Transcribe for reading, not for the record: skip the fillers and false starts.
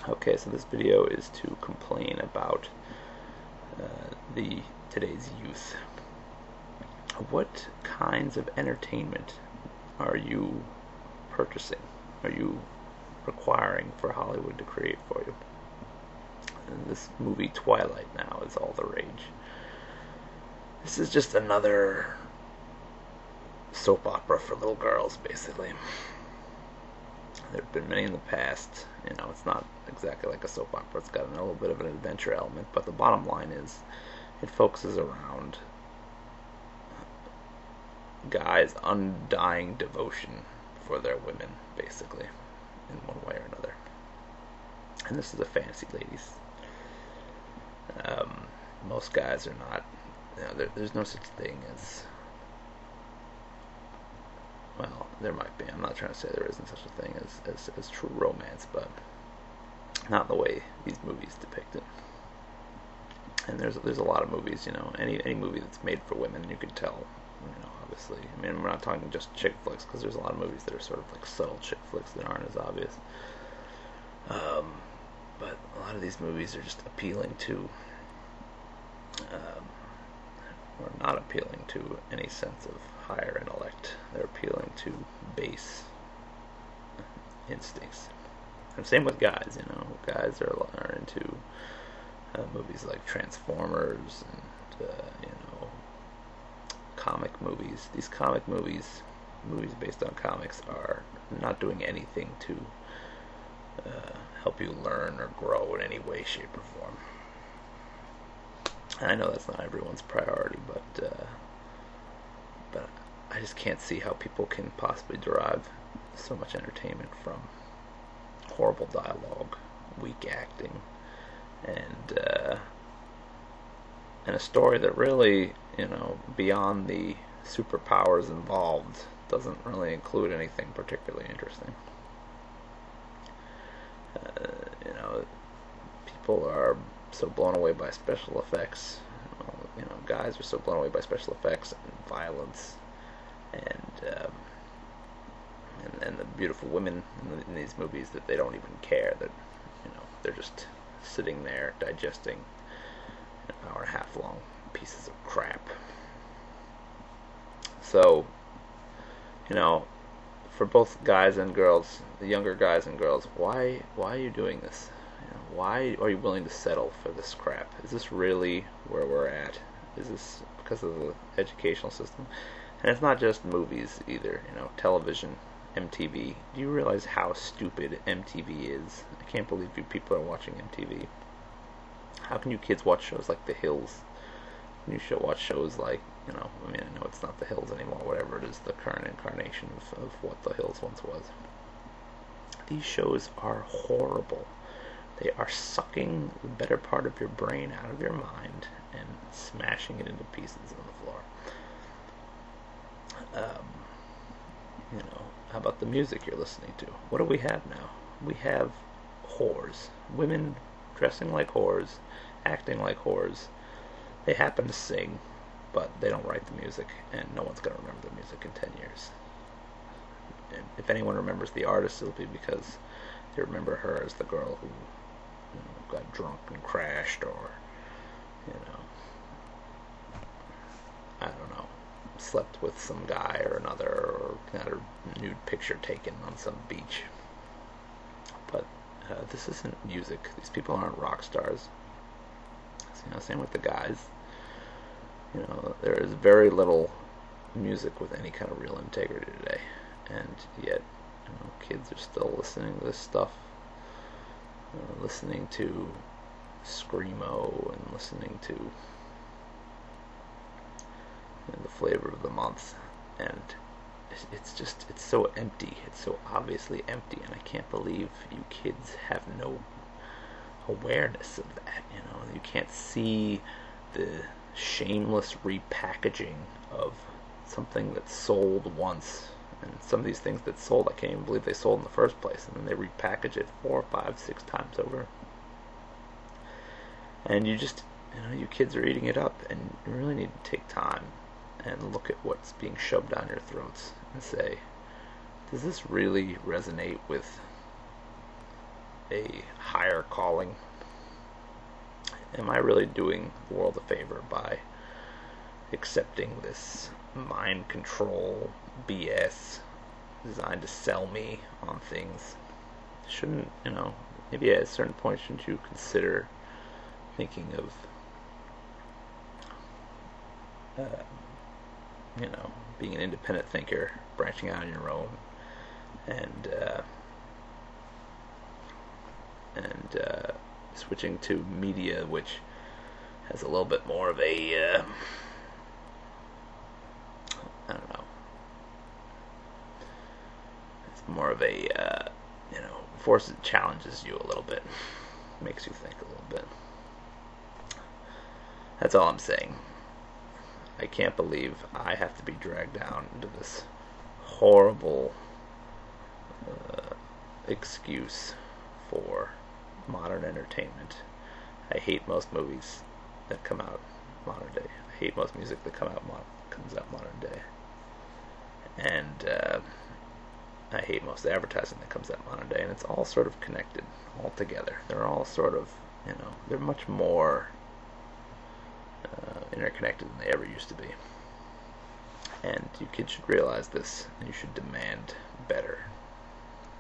Okay, so this video is to complain about today's youth. What kinds of entertainment are you purchasing? Are you requiring for Hollywood to create for you? And this movie Twilight now is all the rage. This is just another soap opera for little girls, basically. There have been many in the past. It's not exactly like a soap opera. It's got a little bit of an adventure element, but the bottom line is it focuses around guys' undying devotion for their women, basically, in one way or another. And this is a fantasy, ladies. Most guys are not. There's no such thing as. Well, there might be. I'm not trying to say there isn't such a thing as true romance, but not the way these movies depict it. And there's a lot of movies, any movie that's made for women, you can tell, obviously. I mean, we're not talking just chick flicks, because there's a lot of movies that are sort of like subtle chick flicks that aren't as obvious. But a lot of these movies are just appealing to, or not appealing to any sense of higher intellect. They're appealing to base instincts. And same with guys, Guys are into movies like Transformers and, comic movies. These comic movies based on comics, are not doing anything to help you learn or grow in any way, shape, or form. And I know that's not everyone's priority, but I just can't see how people can possibly derive so much entertainment from horrible dialogue, weak acting, and a story that really, beyond the superpowers involved, doesn't really include anything particularly interesting. People are so blown away by special effects. Guys are so blown away by special effects and violence, and the beautiful women in these movies, that they don't even care that they're just sitting there digesting an hour and a half long pieces of crap. So, for both guys and girls, the younger guys and girls, why are you doing this? Why are you willing to settle for this crap? Is this really where we're at? Is this because of the educational system? And it's not just movies either, television, MTV. Do you realize how stupid MTV is? I can't believe you people are watching MTV. How can you kids watch shows like The Hills? You should watch shows like, I know it's not The Hills anymore, whatever it is, the current incarnation of what The Hills once was. These shows are horrible. They are sucking the better part of your brain out of your mind and smashing it into pieces on the floor. How about the music you're listening to? What do we have now? We have whores. Women dressing like whores, acting like whores. They happen to sing, but they don't write the music, and no one's going to remember the music in 10 years. And if anyone remembers the artist, it'll be because they remember her as the girl who got drunk and crashed, or I don't know, slept with some guy or another, or got a nude picture taken on some beach. But this isn't music. These people aren't rock stars. Same with the guys. There is very little music with any kind of real integrity today, and yet kids are still listening to this stuff, listening to screamo and listening to the flavor of the month, and it's so empty. It's so obviously empty, and I can't believe you kids have no awareness of that. You can't see the shameless repackaging of something that sold once. And some of these things that sold, I can't even believe they sold in the first place, and then they repackage it 4, 5, 6 times over. And you just, you kids are eating it up, and you really need to take time and look at what's being shoved down your throats and say, does this really resonate with a higher calling? Am I really doing the world a favor by accepting this mind control BS designed to sell me on things? Shouldn't, maybe at a certain point, shouldn't you consider thinking of, uh, being an independent thinker, branching out on your own, and switching to media which has a little bit more of a, I don't know, it's more of a, forces, challenges you a little bit, makes you think a little bit. That's all I'm saying. I can't believe I have to be dragged down into this horrible excuse for modern entertainment. I hate most movies that come out modern day. I hate most music that comes out modern day. And I hate most advertising that comes out modern day. And it's all sort of connected all together. They're all sort of, they're much more interconnected than they ever used to be. And you kids should realize this, and you should demand better.